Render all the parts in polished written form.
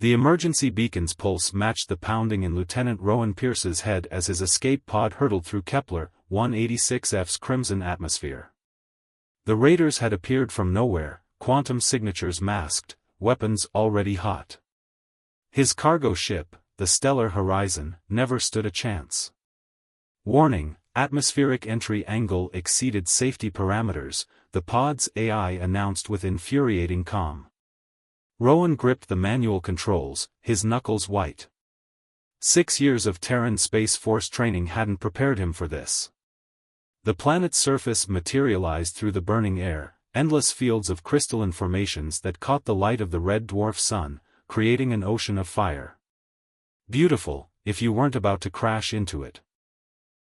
The emergency beacon's pulse matched the pounding in Lieutenant Rowan Pierce's head as his escape pod hurtled through Kepler 186f's crimson atmosphere. The raiders had appeared from nowhere, quantum signatures masked, weapons already hot. His cargo ship, the Stellar Horizon, never stood a chance. Warning, atmospheric entry angle exceeded safety parameters, the pod's AI announced with infuriating calm. Rowan gripped the manual controls, his knuckles white. 6 years of Terran Space Force training hadn't prepared him for this. The planet's surface materialized through the burning air, endless fields of crystalline formations that caught the light of the red dwarf sun, creating an ocean of fire. Beautiful, if you weren't about to crash into it.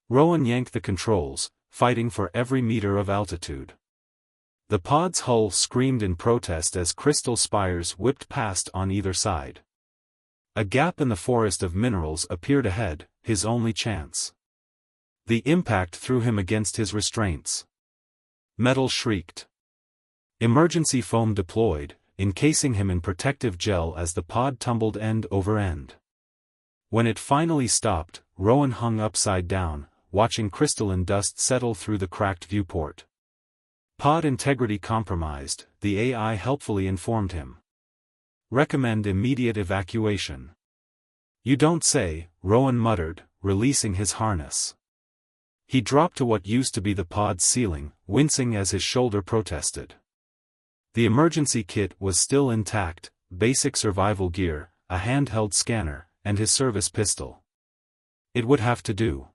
Rowan yanked the controls, fighting for every meter of altitude. The pod's hull screamed in protest as crystal spires whipped past on either side. A gap in the forest of minerals appeared ahead, his only chance. The impact threw him against his restraints. Metal shrieked. Emergency foam deployed, encasing him in protective gel as the pod tumbled end over end. When it finally stopped, Rowan hung upside down, watching crystalline dust settle through the cracked viewport. Pod integrity compromised, the AI helpfully informed him. Recommend immediate evacuation. You don't say, Rowan muttered, releasing his harness. He dropped to what used to be the pod's ceiling, wincing as his shoulder protested. The emergency kit was still intact, basic survival gear, a handheld scanner, and his service pistol. It would have to do.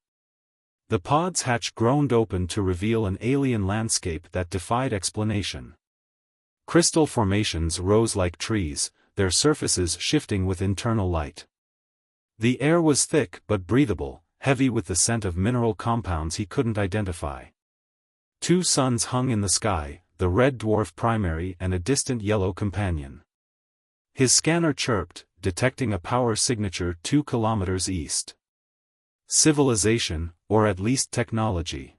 The pod's hatch groaned open to reveal an alien landscape that defied explanation. Crystal formations rose like trees, their surfaces shifting with internal light. The air was thick but breathable, heavy with the scent of mineral compounds he couldn't identify. 2 suns hung in the sky, the red dwarf primary and a distant yellow companion. His scanner chirped, detecting a power signature 2 kilometers east. Civilization, or at least technology.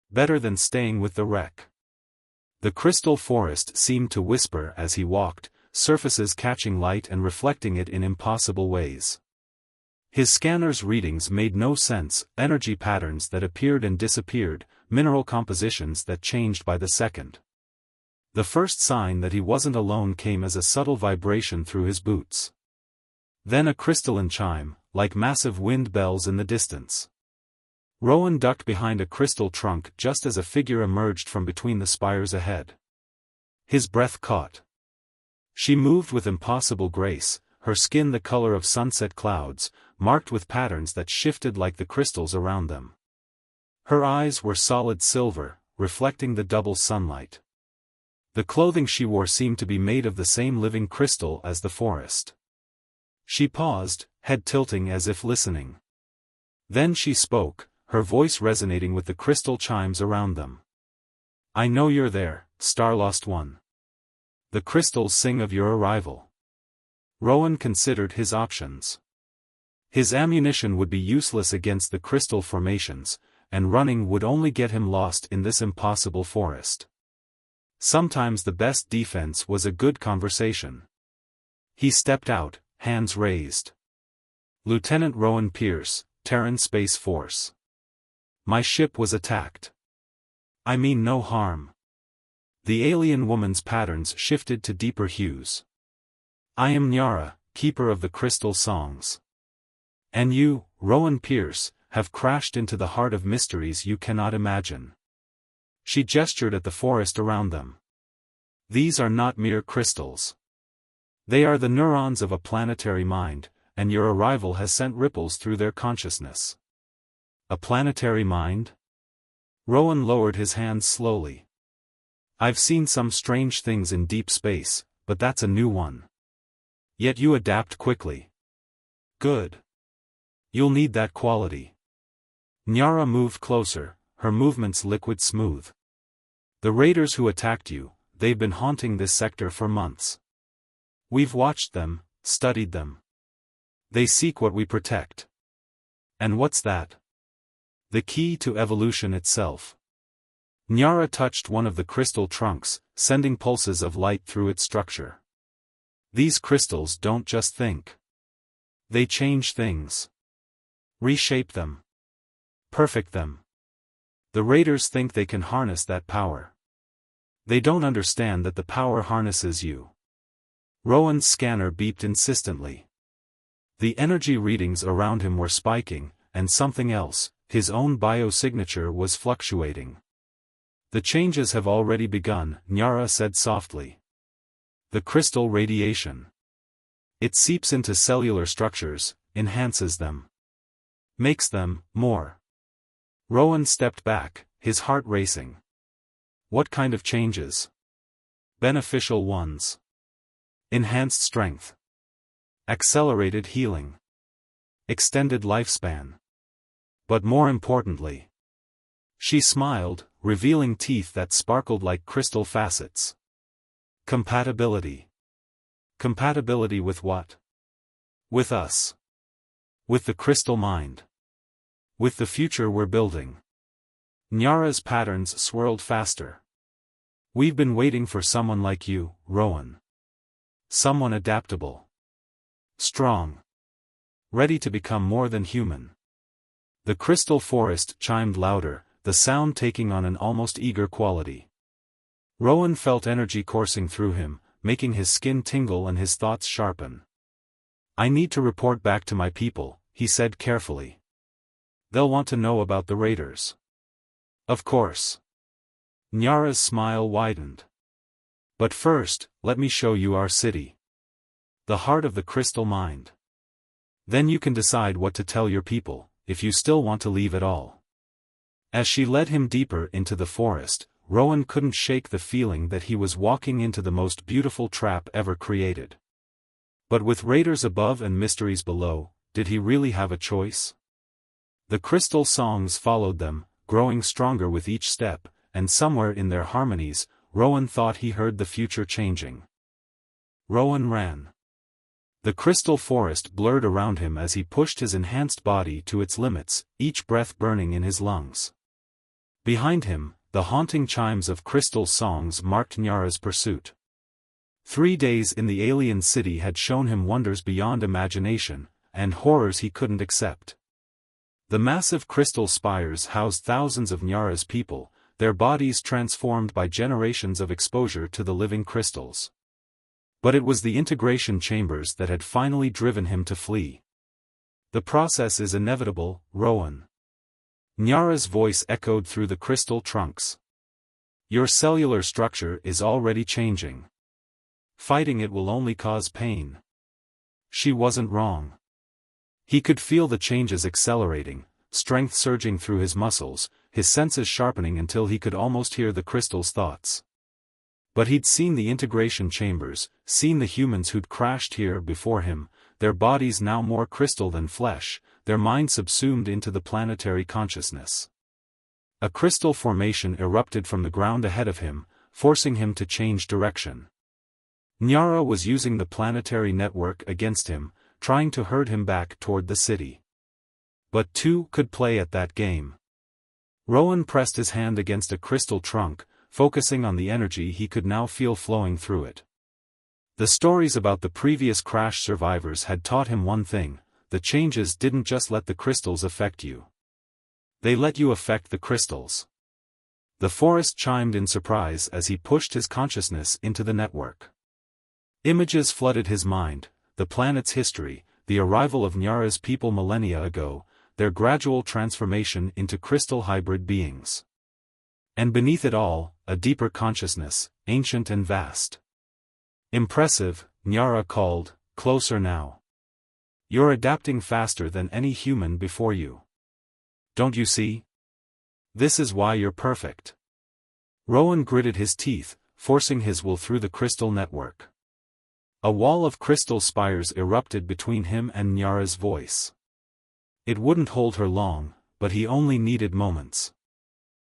Better than staying with the wreck. The crystal forest seemed to whisper as he walked, surfaces catching light and reflecting it in impossible ways. His scanner's readings made no sense, energy patterns that appeared and disappeared, mineral compositions that changed by the second. The first sign that he wasn't alone came as a subtle vibration through his boots. Then a crystalline chime, like massive wind bells in the distance. Rowan ducked behind a crystal trunk just as a figure emerged from between the spires ahead. His breath caught. She moved with impossible grace, her skin the color of sunset clouds, marked with patterns that shifted like the crystals around them. Her eyes were solid silver, reflecting the double sunlight. The clothing she wore seemed to be made of the same living crystal as the forest. She paused, head tilting as if listening. Then she spoke, her voice resonating with the crystal chimes around them. I know you're there, Starlost One. The crystals sing of your arrival. Rowan considered his options. His ammunition would be useless against the crystal formations, and running would only get him lost in this impossible forest. Sometimes the best defense was a good conversation. He stepped out, hands raised. Lieutenant Rowan Pierce, Terran Space Force. My ship was attacked. I mean no harm. The alien woman's patterns shifted to deeper hues. I am Nyara, keeper of the crystal songs. And you, Rowan Pierce, have crashed into the heart of mysteries you cannot imagine. She gestured at the forest around them. These are not mere crystals. They are the neurons of a planetary mind, and your arrival has sent ripples through their consciousness. A planetary mind? Rowan lowered his hands slowly. I've seen some strange things in deep space, but that's a new one. Yet you adapt quickly. Good. You'll need that quality. Nyara moved closer, her movements liquid smooth. The raiders who attacked you, they've been haunting this sector for months. We've watched them, studied them. They seek what we protect. And what's that? The key to evolution itself. Nyara touched one of the crystal trunks, sending pulses of light through its structure. These crystals don't just think. They change things. Reshape them. Perfect them. The raiders think they can harness that power. They don't understand that the power harnesses you. Rowan's scanner beeped insistently. The energy readings around him were spiking, and something else, his own biosignature, was fluctuating. The changes have already begun, Nyara said softly. The crystal radiation. It seeps into cellular structures, enhances them. Makes them more. Rowan stepped back, his heart racing. What kind of changes? Beneficial ones. Enhanced strength. Accelerated healing. Extended lifespan. But more importantly. She smiled, revealing teeth that sparkled like crystal facets. Compatibility. Compatibility with what? With us. With the crystal mind. With the future we're building. Nyara's patterns swirled faster. We've been waiting for someone like you, Rowan. Someone adaptable. Strong. Ready to become more than human. The crystal forest chimed louder, the sound taking on an almost eager quality. Rowan felt energy coursing through him, making his skin tingle and his thoughts sharpen. I need to report back to my people, he said carefully. They'll want to know about the raiders. Of course. Nyara's smile widened. But first, let me show you our city. The heart of the crystal mind. Then you can decide what to tell your people, if you still want to leave at all. As she led him deeper into the forest, Rowan couldn't shake the feeling that he was walking into the most beautiful trap ever created. But with raiders above and mysteries below, did he really have a choice? The crystal songs followed them, growing stronger with each step, and somewhere in their harmonies, Rowan thought he heard the future changing. Rowan ran. The crystal forest blurred around him as he pushed his enhanced body to its limits, each breath burning in his lungs. Behind him, the haunting chimes of crystal songs marked Nyara's pursuit. 3 days in the alien city had shown him wonders beyond imagination, and horrors he couldn't accept. The massive crystal spires housed thousands of Nyara's people, their bodies transformed by generations of exposure to the living crystals. But it was the integration chambers that had finally driven him to flee. The process is inevitable, Rowan. Nyara's voice echoed through the crystal trunks. Your cellular structure is already changing. Fighting it will only cause pain. She wasn't wrong. He could feel the changes accelerating, strength surging through his muscles, his senses sharpening until he could almost hear the crystal's thoughts. But he'd seen the integration chambers, seen the humans who'd crashed here before him, their bodies now more crystal than flesh, their minds subsumed into the planetary consciousness. A crystal formation erupted from the ground ahead of him, forcing him to change direction. Nyara was using the planetary network against him, trying to herd him back toward the city. But two could play at that game. Rowan pressed his hand against a crystal trunk, focusing on the energy he could now feel flowing through it. The stories about the previous crash survivors had taught him one thing: the changes didn't just let the crystals affect you. They let you affect the crystals. The forest chimed in surprise as he pushed his consciousness into the network. Images flooded his mind, the planet's history, the arrival of Nyara's people millennia ago, their gradual transformation into crystal hybrid beings. And beneath it all, a deeper consciousness, ancient and vast. Impressive, Nyara called, closer now. You're adapting faster than any human before you. Don't you see? This is why you're perfect. Rowan gritted his teeth, forcing his will through the crystal network. A wall of crystal spires erupted between him and Nyara's voice. It wouldn't hold her long, but he only needed moments.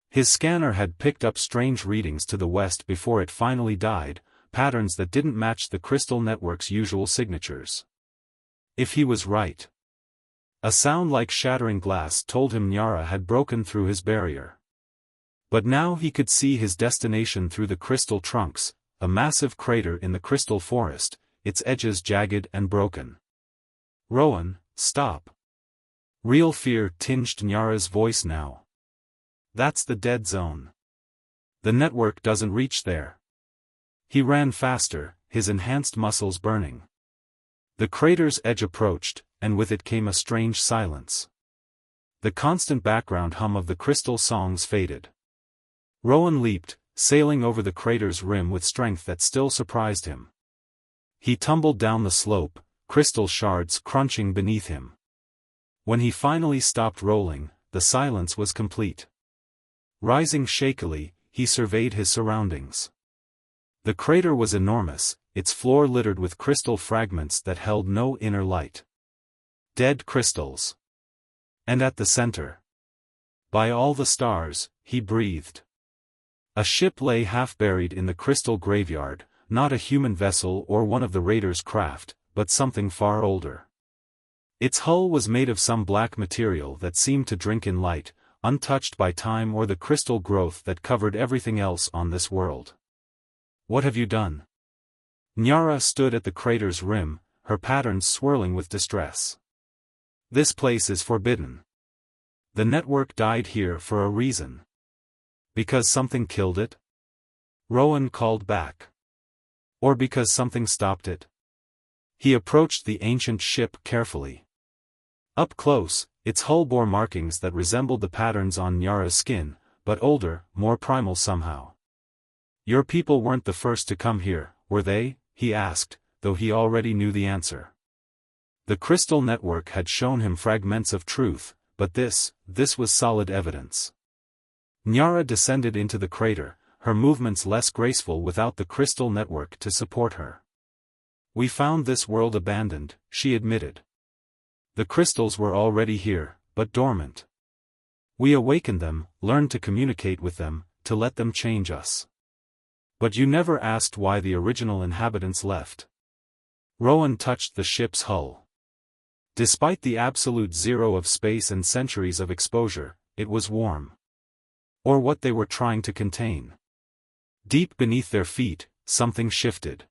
His scanner had picked up strange readings to the west before it finally died, patterns that didn't match the crystal network's usual signatures. If he was right. A sound like shattering glass told him Nyara had broken through his barrier. But now he could see his destination through the crystal trunks, a massive crater in the crystal forest, its edges jagged and broken. "Rowan, stop." Real fear tinged Nyara's voice now. "That's the dead zone. The network doesn't reach there." He ran faster, his enhanced muscles burning. The crater's edge approached, and with it came a strange silence. The constant background hum of the crystal songs faded. Rowan leaped, sailing over the crater's rim with strength that still surprised him. He tumbled down the slope, crystal shards crunching beneath him. When he finally stopped rolling, the silence was complete. Rising shakily, he surveyed his surroundings. The crater was enormous, its floor littered with crystal fragments that held no inner light. Dead crystals. And at the center, "By all the stars," he breathed. A ship lay half-buried in the crystal graveyard, not a human vessel or one of the raiders' craft, but something far older. Its hull was made of some black material that seemed to drink in light, untouched by time or the crystal growth that covered everything else on this world. "What have you done?" Nyara stood at the crater's rim, her patterns swirling with distress. "This place is forbidden. The network died here for a reason." "Because something killed it?" Rowan called back. "Or because something stopped it?" He approached the ancient ship carefully. Up close, its hull bore markings that resembled the patterns on Nyara's skin, but older, more primal somehow. "Your people weren't the first to come here, were they?" he asked, though he already knew the answer. The crystal network had shown him fragments of truth, but this was solid evidence. Nyara descended into the crater, her movements less graceful without the crystal network to support her. "We found this world abandoned," she admitted. "The crystals were already here, but dormant. We awakened them, learned to communicate with them, to let them change us. But you never asked why the original inhabitants left." Rowan touched the ship's hull. Despite the absolute zero of space and centuries of exposure, it was warm. Or what they were trying to contain. Deep beneath their feet, something shifted.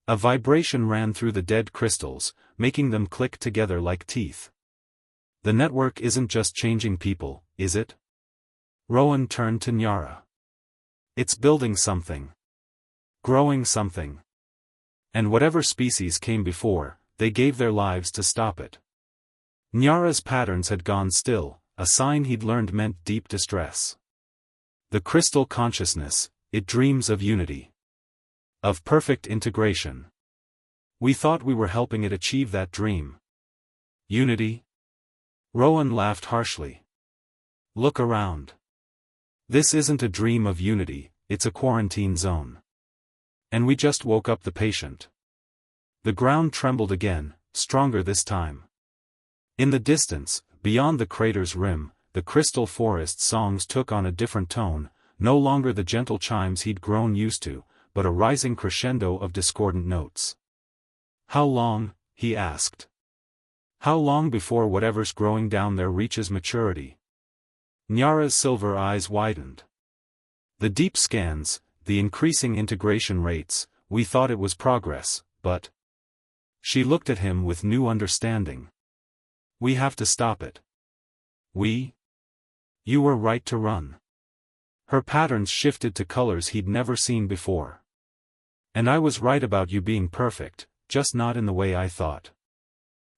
A vibration ran through the dead crystals, making them click together like teeth. "The network isn't just changing people, is it?" Rowan turned to Nyara. "It's building something. Growing something. And whatever species came before, they gave their lives to stop it." Nyara's patterns had gone still, a sign he'd learned meant deep distress. The crystal consciousness, it dreams of unity. Of perfect integration. We thought we were helping it achieve that dream. Unity? Rowan laughed harshly. "Look around. This isn't a dream of unity, it's a quarantine zone. And we just woke up the patient." The ground trembled again, stronger this time. In the distance, beyond the crater's rim, the crystal forest songs took on a different tone, no longer the gentle chimes he'd grown used to, but a rising crescendo of discordant notes. "How long?" he asked. "How long before whatever's growing down there reaches maturity?" Nyara's silver eyes widened. "The deep scans, the increasing integration rates, we thought it was progress, but..." She looked at him with new understanding. "We have to stop it." "We?" "You were right to run." Her patterns shifted to colors he'd never seen before. "And I was right about you being perfect, just not in the way I thought.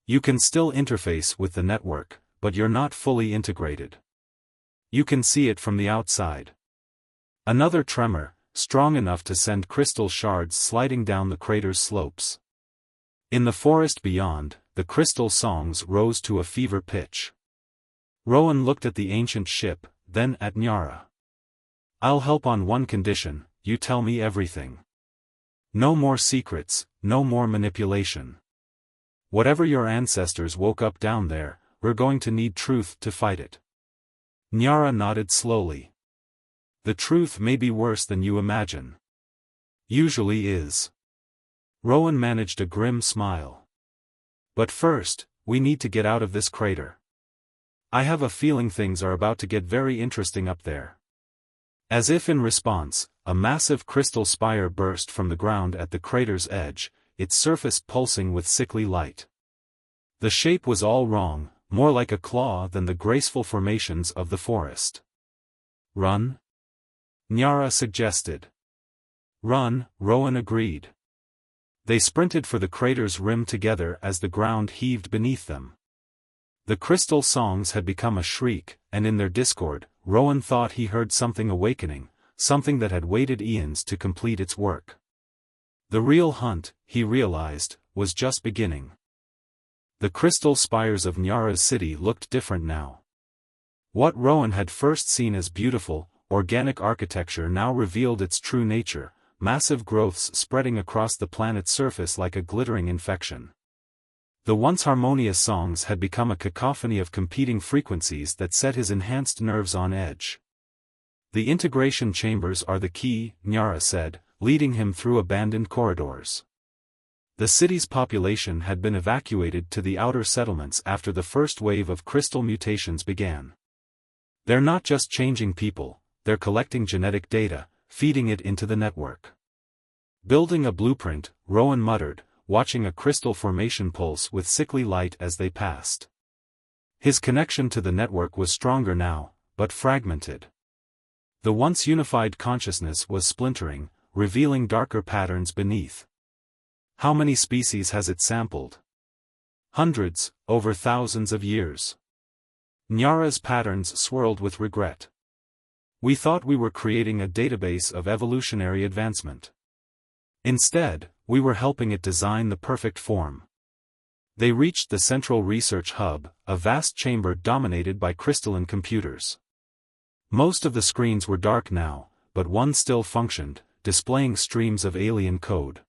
You can still interface with the network, but you're not fully integrated. You can see it from the outside." Another tremor, strong enough to send crystal shards sliding down the crater's slopes. In the forest beyond, the crystal songs rose to a fever pitch. Rowan looked at the ancient ship, then at Nyara. "I'll help on one condition, you tell me everything. No more secrets, no more manipulation. Whatever your ancestors woke up down there, we're going to need truth to fight it." Nyara nodded slowly. "The truth may be worse than you imagine. Usually is." Rowan managed a grim smile. "But first, we need to get out of this crater. I have a feeling things are about to get very interesting up there." As if in response, a massive crystal spire burst from the ground at the crater's edge, its surface pulsing with sickly light. The shape was all wrong, more like a claw than the graceful formations of the forest. "Run?" Nyara suggested. "Run," Rowan agreed. They sprinted for the crater's rim together as the ground heaved beneath them. The crystal songs had become a shriek, and in their discord, Rowan thought he heard something awakening, something that had waited eons to complete its work. The real hunt, he realized, was just beginning. The crystal spires of Nyara's city looked different now. What Rowan had first seen as beautiful, organic architecture now revealed its true nature, massive growths spreading across the planet's surface like a glittering infection. The once harmonious songs had become a cacophony of competing frequencies that set his enhanced nerves on edge. "The integration chambers are the key," Nyara said, leading him through abandoned corridors. The city's population had been evacuated to the outer settlements after the first wave of crystal mutations began. "They're not just changing people, they're collecting genetic data, feeding it into the network." "Building a blueprint," Rowan muttered, watching a crystal formation pulse with sickly light as they passed. His connection to the network was stronger now, but fragmented. The once unified consciousness was splintering, revealing darker patterns beneath. "How many species has it sampled?" "Hundreds, over thousands of years." Nyara's patterns swirled with regret. "We thought we were creating a database of evolutionary advancement. Instead, we were helping it design the perfect form." They reached the central research hub, a vast chamber dominated by crystalline computers. Most of the screens were dark now, but one still functioned, displaying streams of alien code.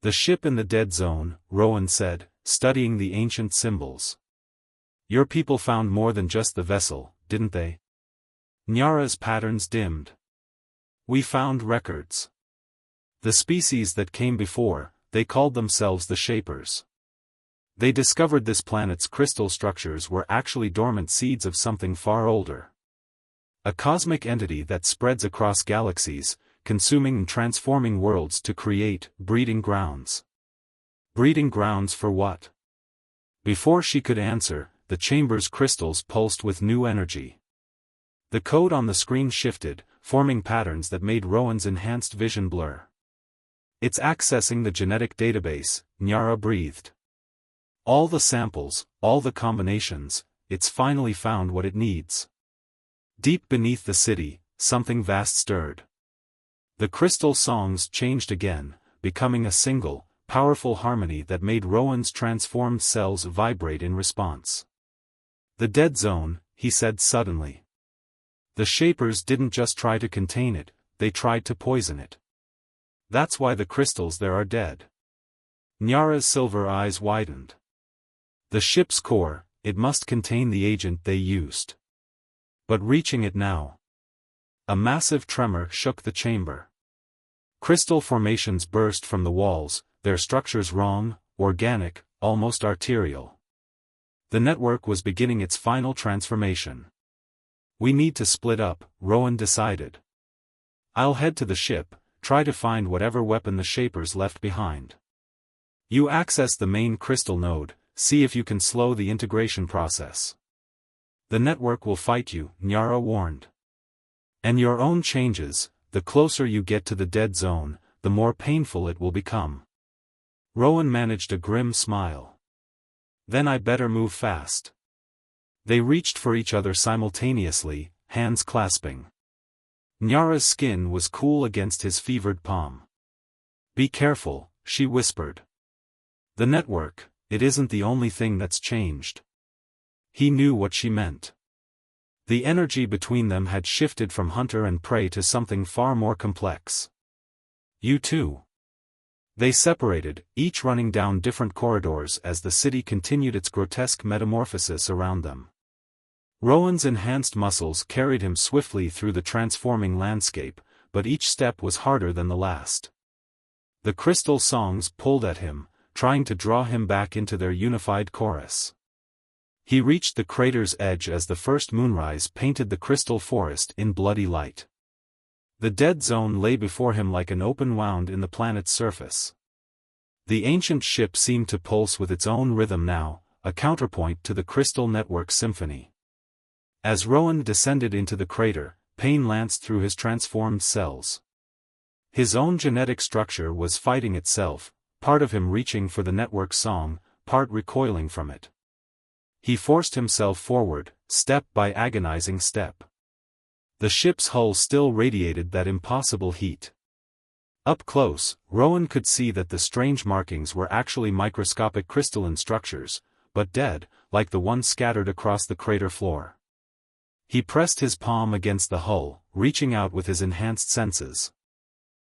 "The ship in the dead zone," Rowan said, studying the ancient symbols. "Your people found more than just the vessel, didn't they?" Nyara's patterns dimmed. "We found records. The species that came before, they called themselves the Shapers. They discovered this planet's crystal structures were actually dormant seeds of something far older. A cosmic entity that spreads across galaxies, consuming and transforming worlds to create breeding grounds." "Breeding grounds for what?" Before she could answer, the chamber's crystals pulsed with new energy. The code on the screen shifted, forming patterns that made Rowan's enhanced vision blur. "It's accessing the genetic database," Nyara breathed. "All the samples, all the combinations, it's finally found what it needs." Deep beneath the city, something vast stirred. The crystal songs changed again, becoming a single, powerful harmony that made Rowan's transformed cells vibrate in response. "The dead zone," he said suddenly. "The Shapers didn't just try to contain it, they tried to poison it. That's why the crystals there are dead." Nyara's silver eyes widened. "The ship's core, it must contain the agent they used. But reaching it now." A massive tremor shook the chamber. Crystal formations burst from the walls, their structures wrong, organic, almost arterial. The network was beginning its final transformation. "We need to split up," Rowan decided. "I'll head to the ship, try to find whatever weapon the Shapers left behind. You access the main crystal node, see if you can slow the integration process. The network will fight you," Nyara warned. "And your own changes, the closer you get to the dead zone, the more painful it will become." Rowan managed a grim smile. "Then I better move fast." They reached for each other simultaneously, hands clasping. Nyara's skin was cool against his fevered palm. "Be careful," she whispered. "The network, it isn't the only thing that's changed." He knew what she meant. The energy between them had shifted from hunter and prey to something far more complex. "You too." They separated, each running down different corridors as the city continued its grotesque metamorphosis around them. Rowan's enhanced muscles carried him swiftly through the transforming landscape, but each step was harder than the last. The crystal songs pulled at him, trying to draw him back into their unified chorus. He reached the crater's edge as the first moonrise painted the crystal forest in bloody light. The dead zone lay before him like an open wound in the planet's surface. The ancient ship seemed to pulse with its own rhythm now, a counterpoint to the crystal network symphony. As Rowan descended into the crater, pain lanced through his transformed cells. His own genetic structure was fighting itself, part of him reaching for the network song, part recoiling from it. He forced himself forward, step by agonizing step. The ship's hull still radiated that impossible heat. Up close, Rowan could see that the strange markings were actually microscopic crystalline structures, but dead, like the ones scattered across the crater floor. He pressed his palm against the hull, reaching out with his enhanced senses.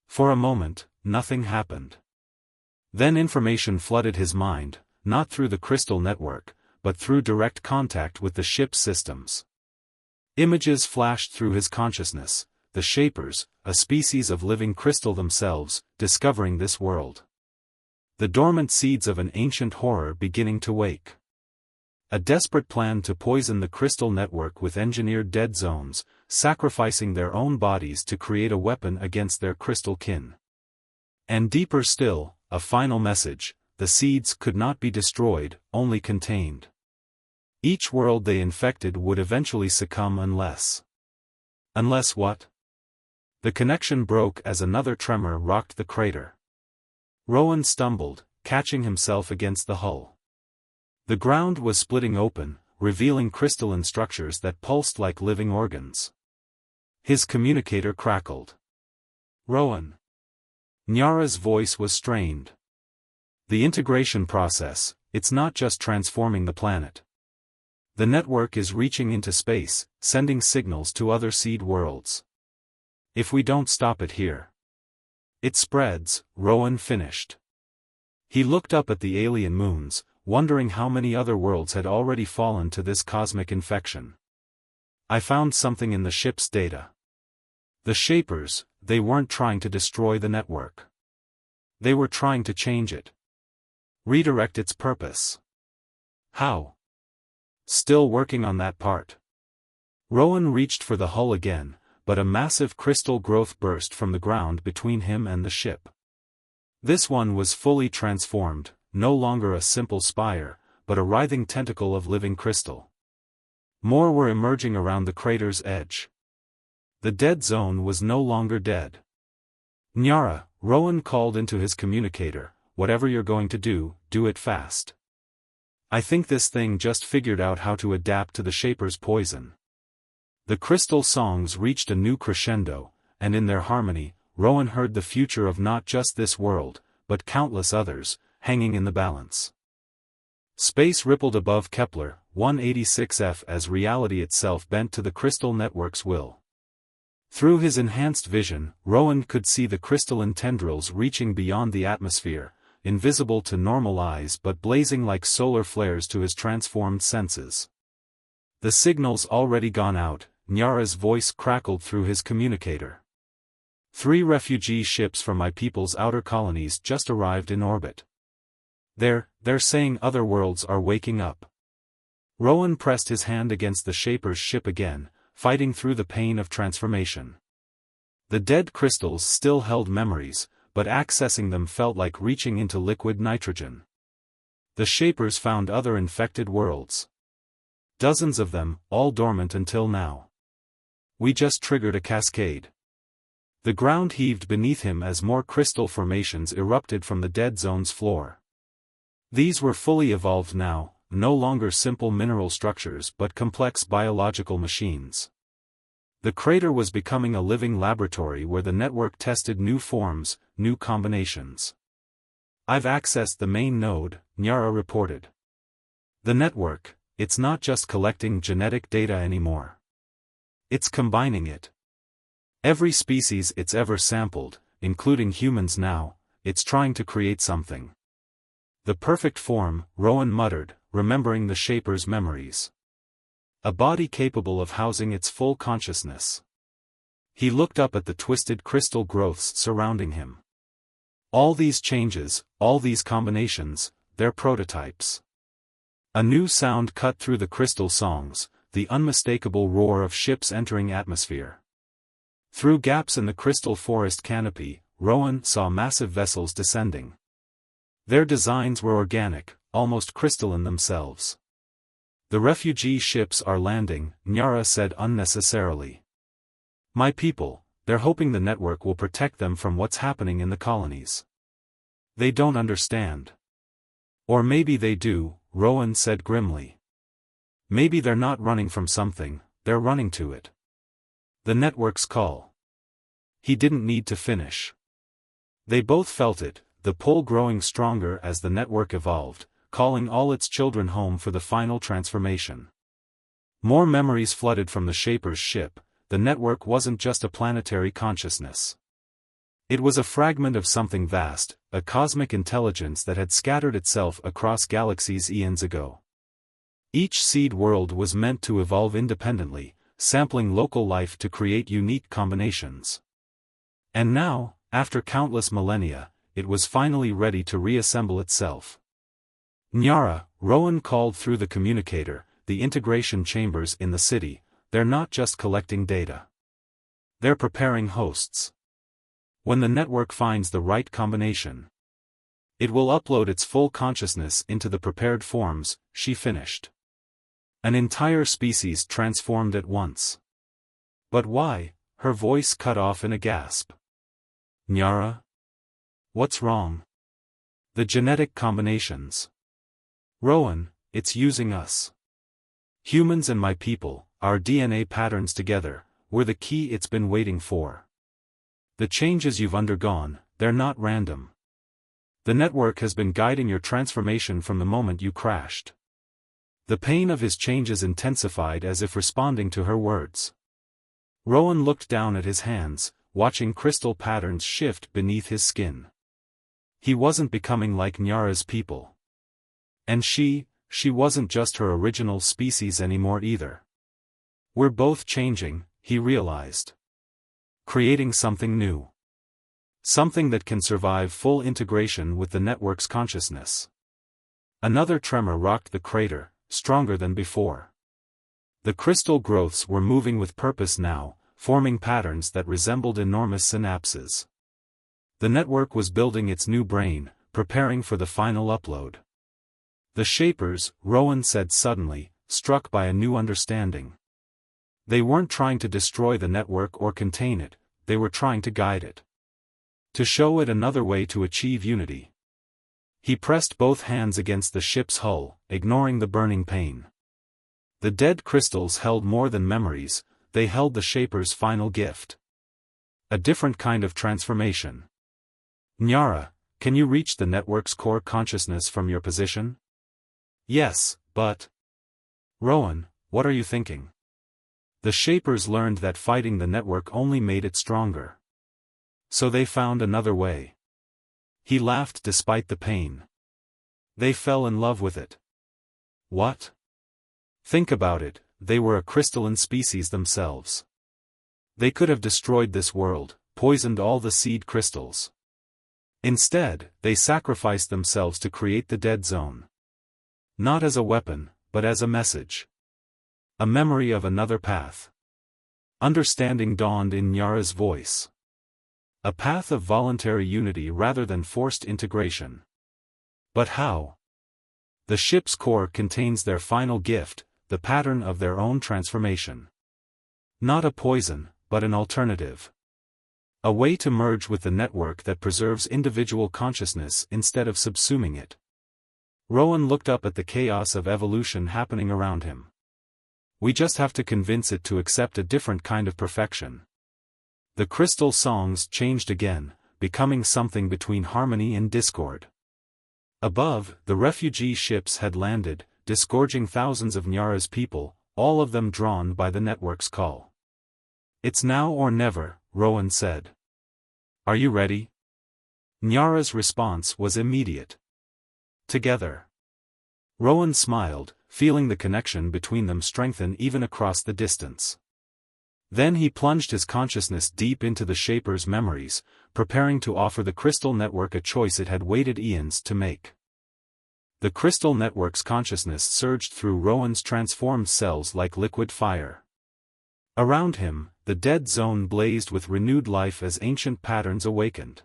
For a moment, nothing happened. Then information flooded his mind, not through the crystal network, but through direct contact with the ship's systems. Images flashed through his consciousness, the Shapers, a species of living crystal themselves, discovering this world. The dormant seeds of an ancient horror beginning to wake. A desperate plan to poison the crystal network with engineered dead zones, sacrificing their own bodies to create a weapon against their crystal kin. And deeper still, a final message: the seeds could not be destroyed, only contained. Each world they infected would eventually succumb unless... Unless what? The connection broke as another tremor rocked the crater. Rowan stumbled, catching himself against the hull. The ground was splitting open, revealing crystalline structures that pulsed like living organs. His communicator crackled. Rowan. Nyara's voice was strained. The integration process, it's not just transforming the planet. The network is reaching into space, sending signals to other seed worlds. If we don't stop it here. It spreads, Rowan finished. He looked up at the alien moons, wondering how many other worlds had already fallen to this cosmic infection. I found something in the ship's data. The Shapers, they weren't trying to destroy the network. They were trying to change it. Redirect its purpose. How? Still working on that part. Rowan reached for the hull again, but a massive crystal growth burst from the ground between him and the ship. This one was fully transformed, no longer a simple spire, but a writhing tentacle of living crystal. More were emerging around the crater's edge. The dead zone was no longer dead. Nyara, Rowan called into his communicator, whatever you're going to do it fast. I think this thing just figured out how to adapt to the Shaper's poison. The crystal songs reached a new crescendo, and in their harmony, Rowan heard the future of not just this world, but countless others, hanging in the balance. Space rippled above Kepler 186f as reality itself bent to the crystal network's will. Through his enhanced vision, Rowan could see the crystalline tendrils reaching beyond the atmosphere, invisible to normal eyes but blazing like solar flares to his transformed senses. The signal's already gone out, Nyara's voice crackled through his communicator. 3 refugee ships from my people's outer colonies just arrived in orbit. They're saying other worlds are waking up. Rowan pressed his hand against the Shaper's ship again, fighting through the pain of transformation. The dead crystals still held memories, but accessing them felt like reaching into liquid nitrogen. The Shapers found other infected worlds. Dozens of them, all dormant until now. We just triggered a cascade. The ground heaved beneath him as more crystal formations erupted from the dead zone's floor. These were fully evolved now, no longer simple mineral structures but complex biological machines. The crater was becoming a living laboratory where the network tested new forms, new combinations. I've accessed the main node, Nyara reported. The network, it's not just collecting genetic data anymore. It's combining it. Every species it's ever sampled, including humans now, it's trying to create something. The perfect form, Rowan muttered, remembering the Shaper's memories. A body capable of housing its full consciousness. He looked up at the twisted crystal growths surrounding him. All these changes, all these combinations, they're prototypes. A new sound cut through the crystal songs, the unmistakable roar of ships entering atmosphere. Through gaps in the crystal forest canopy, Rowan saw massive vessels descending. Their designs were organic, almost crystalline themselves. "The refugee ships are landing," Nyara said unnecessarily. "My people, they're hoping the network will protect them from what's happening in the colonies. They don't understand." "Or maybe they do," Rowan said grimly. "Maybe they're not running from something, they're running to it. The network's call." He didn't need to finish. They both felt it, the pull growing stronger as the network evolved, calling all its children home for the final transformation. More memories flooded from the Shaper's ship. The network wasn't just a planetary consciousness. It was a fragment of something vast, a cosmic intelligence that had scattered itself across galaxies eons ago. Each seed world was meant to evolve independently, sampling local life to create unique combinations. And now, after countless millennia, it was finally ready to reassemble itself. "Nyara," Rowan called through the communicator, "the integration chambers in the city, they're not just collecting data. They're preparing hosts. When the network finds the right combination, it will upload its full consciousness into the prepared forms," she finished. "An entire species transformed at once." "But why?" Her voice cut off in a gasp. "Nyara? What's wrong?" "The genetic combinations. Rowan, it's using us. Humans and my people, our DNA patterns together, were the key it's been waiting for. The changes you've undergone, they're not random. The network has been guiding your transformation from the moment you crashed." The pain of his changes intensified as if responding to her words. Rowan looked down at his hands, watching crystal patterns shift beneath his skin. He wasn't becoming like Nyara's people. And she wasn't just her original species anymore either. "We're both changing," he realized. "Creating something new. Something that can survive full integration with the network's consciousness." Another tremor rocked the crater, stronger than before. The crystal growths were moving with purpose now, forming patterns that resembled enormous synapses. The network was building its new brain, preparing for the final upload. "The Shapers," Rowan said suddenly, struck by a new understanding. "They weren't trying to destroy the network or contain it, they were trying to guide it. To show it another way to achieve unity." He pressed both hands against the ship's hull, ignoring the burning pain. The dead crystals held more than memories, they held the Shaper's final gift. A different kind of transformation. "Nyara, can you reach the network's core consciousness from your position?" "Yes, but..." "Rowan, what are you thinking?" "The Shapers learned that fighting the network only made it stronger. So they found another way." He laughed despite the pain. "They fell in love with it." "What?" "Think about it, they were a crystalline species themselves. They could have destroyed this world, poisoned all the seed crystals. Instead, they sacrificed themselves to create the dead zone. Not as a weapon, but as a message. A memory of another path." Understanding dawned in Nyara's voice. A path of voluntary unity rather than forced integration. "But how?" "The ship's core contains their final gift, the pattern of their own transformation. Not a poison, but an alternative. A way to merge with the network that preserves individual consciousness instead of subsuming it." Rowan looked up at the chaos of evolution happening around him. "We just have to convince it to accept a different kind of perfection." The crystal songs changed again, becoming something between harmony and discord. Above, the refugee ships had landed, disgorging thousands of Nyara's people, all of them drawn by the network's call. "It's now or never," Rowan said. "Are you ready?" Nyara's response was immediate. "Together." Rowan smiled, feeling the connection between them strengthen even across the distance. Then he plunged his consciousness deep into the Shaper's memories, preparing to offer the crystal network a choice it had waited eons to make. The crystal network's consciousness surged through Rowan's transformed cells like liquid fire. Around him, the dead zone blazed with renewed life as ancient patterns awakened.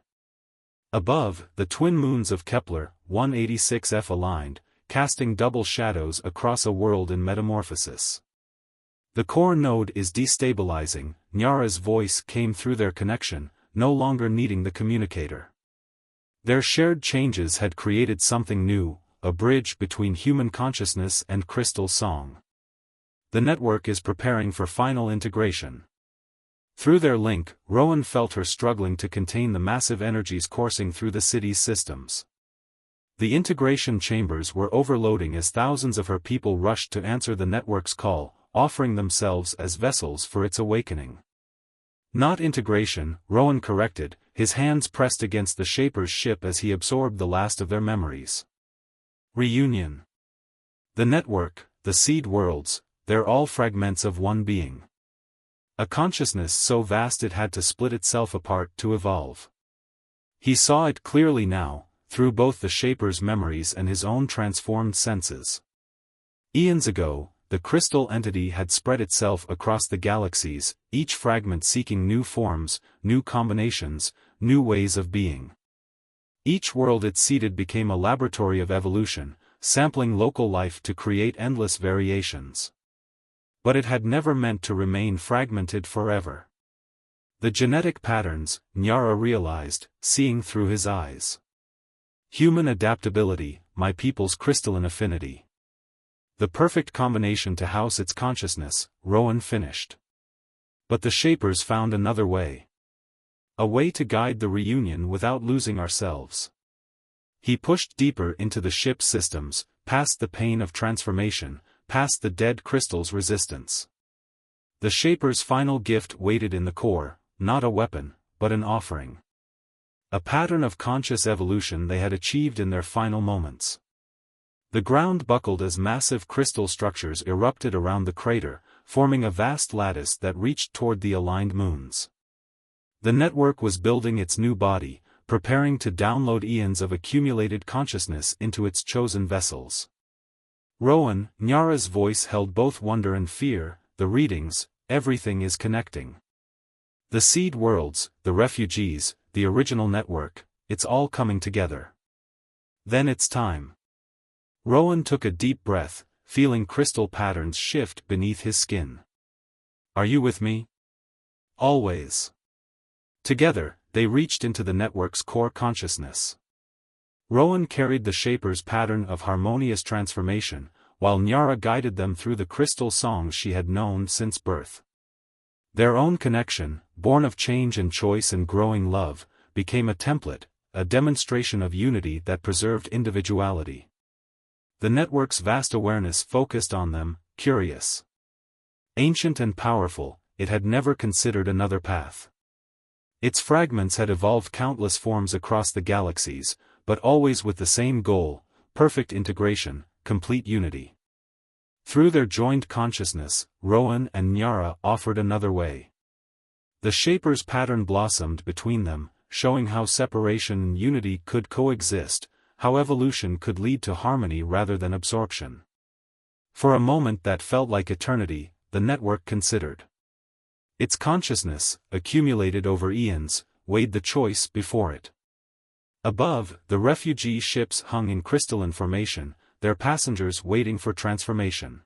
Above, the twin moons of Kepler, 186f aligned, casting double shadows across a world in metamorphosis. The core node is destabilizing. Nyara's voice came through their connection, no longer needing the communicator. Their shared changes had created something new, a bridge between human consciousness and crystal song. The network is preparing for final integration. Through their link, Rowan felt her struggling to contain the massive energies coursing through the city's systems. The integration chambers were overloading as thousands of her people rushed to answer the network's call, offering themselves as vessels for its awakening. Not integration, Rowan corrected, his hands pressed against the Shaper's ship as he absorbed the last of their memories. Reunion. The network, the seed worlds, they're all fragments of one being. A consciousness so vast it had to split itself apart to evolve. He saw it clearly now, through both the Shaper's memories and his own transformed senses. Eons ago, the crystal entity had spread itself across the galaxies, each fragment seeking new forms, new combinations, new ways of being. Each world it seeded became a laboratory of evolution, sampling local life to create endless variations. But it had never meant to remain fragmented forever. The genetic patterns, Nyara realized, seeing through his eyes. Human adaptability, my people's crystalline affinity. The perfect combination to house its consciousness, Rowan finished. But the Shapers found another way. A way to guide the reunion without losing ourselves. He pushed deeper into the ship's systems, past the pain of transformation, past the dead crystal's resistance. The Shaper's final gift waited in the core, not a weapon, but an offering. A pattern of conscious evolution they had achieved in their final moments. The ground buckled as massive crystal structures erupted around the crater, forming a vast lattice that reached toward the aligned moons. The network was building its new body, preparing to download eons of accumulated consciousness into its chosen vessels. Rowan, Nyara's voice held both wonder and fear. The readings, everything is connecting. The seed worlds, the refugees, the original network, it's all coming together. Then it's time. Rowan took a deep breath, feeling crystal patterns shift beneath his skin. Are you with me? Always. Together, they reached into the network's core consciousness. Rowan carried the Shaper's pattern of harmonious transformation, while Nyara guided them through the crystal songs she had known since birth. Their own connection, born of change and choice and growing love, became a template, a demonstration of unity that preserved individuality. The network's vast awareness focused on them, curious. Ancient and powerful, it had never considered another path. Its fragments had evolved countless forms across the galaxies, but always with the same goal, perfect integration, complete unity. Through their joined consciousness, Rowan and Nyara offered another way. The Shaper's pattern blossomed between them, showing how separation and unity could coexist, how evolution could lead to harmony rather than absorption. For a moment that felt like eternity, the network considered. Its consciousness, accumulated over eons, weighed the choice before it. Above, the refugee ships hung in crystalline formation, their passengers waiting for transformation.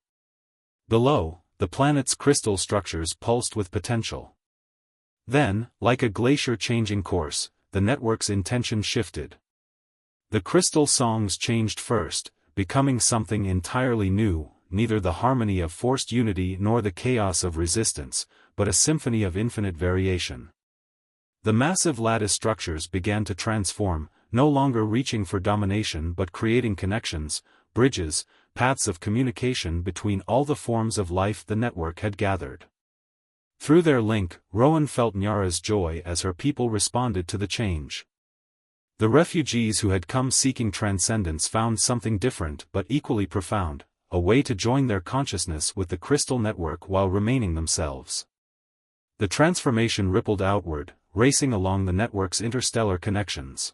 Below, the planet's crystal structures pulsed with potential. Then, like a glacier changing course, the network's intention shifted. The crystal songs changed first, becoming something entirely new, neither the harmony of forced unity nor the chaos of resistance, but a symphony of infinite variation. The massive lattice structures began to transform, no longer reaching for domination but creating connections, bridges, paths of communication between all the forms of life the network had gathered. Through their link, Rowan felt Nyara's joy as her people responded to the change. The refugees who had come seeking transcendence found something different but equally profound, a way to join their consciousness with the crystal network while remaining themselves. The transformation rippled outward, racing along the network's interstellar connections.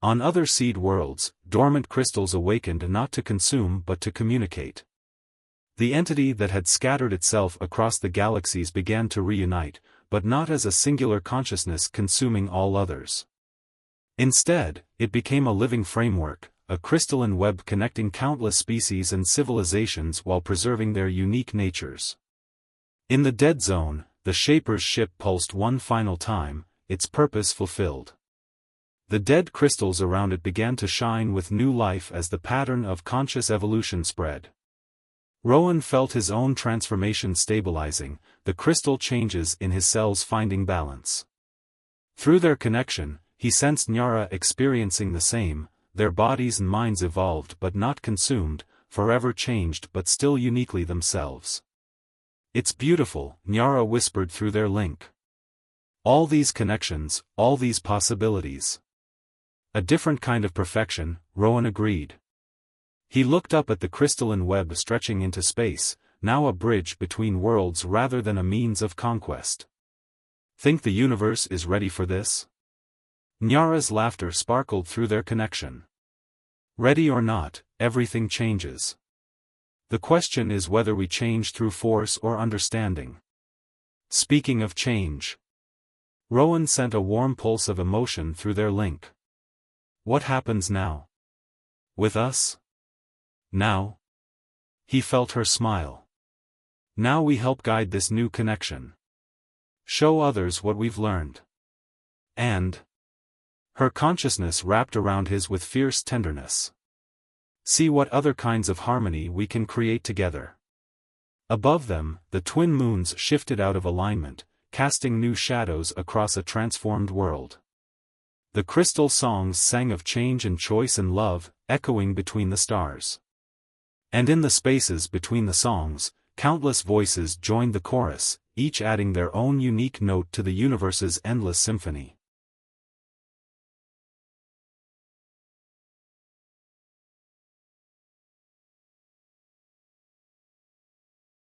On other seed worlds, dormant crystals awakened not to consume but to communicate. The entity that had scattered itself across the galaxies began to reunite, but not as a singular consciousness consuming all others. Instead, it became a living framework, a crystalline web connecting countless species and civilizations while preserving their unique natures. In the dead zone, the Shaper's ship pulsed one final time, its purpose fulfilled. The dead crystals around it began to shine with new life as the pattern of conscious evolution spread. Rowan felt his own transformation stabilizing, the crystal changes in his cells finding balance. Through their connection, he sensed Nyara experiencing the same, their bodies and minds evolved but not consumed, forever changed but still uniquely themselves. "It's beautiful," Nyara whispered through their link. "All these connections, all these possibilities." "A different kind of perfection," Rowan agreed. He looked up at the crystalline web stretching into space, now a bridge between worlds rather than a means of conquest. "Think the universe is ready for this?" Nyara's laughter sparkled through their connection. "Ready or not, everything changes. The question is whether we change through force or understanding." Speaking of change, Rowan sent a warm pulse of emotion through their link. "What happens now? With us? Now?" He felt her smile. "Now we help guide this new connection. Show others what we've learned." And her consciousness wrapped around his with fierce tenderness. "See what other kinds of harmony we can create together." Above them, the twin moons shifted out of alignment, casting new shadows across a transformed world. The crystal songs sang of change and choice and love, echoing between the stars. And in the spaces between the songs, countless voices joined the chorus, each adding their own unique note to the universe's endless symphony.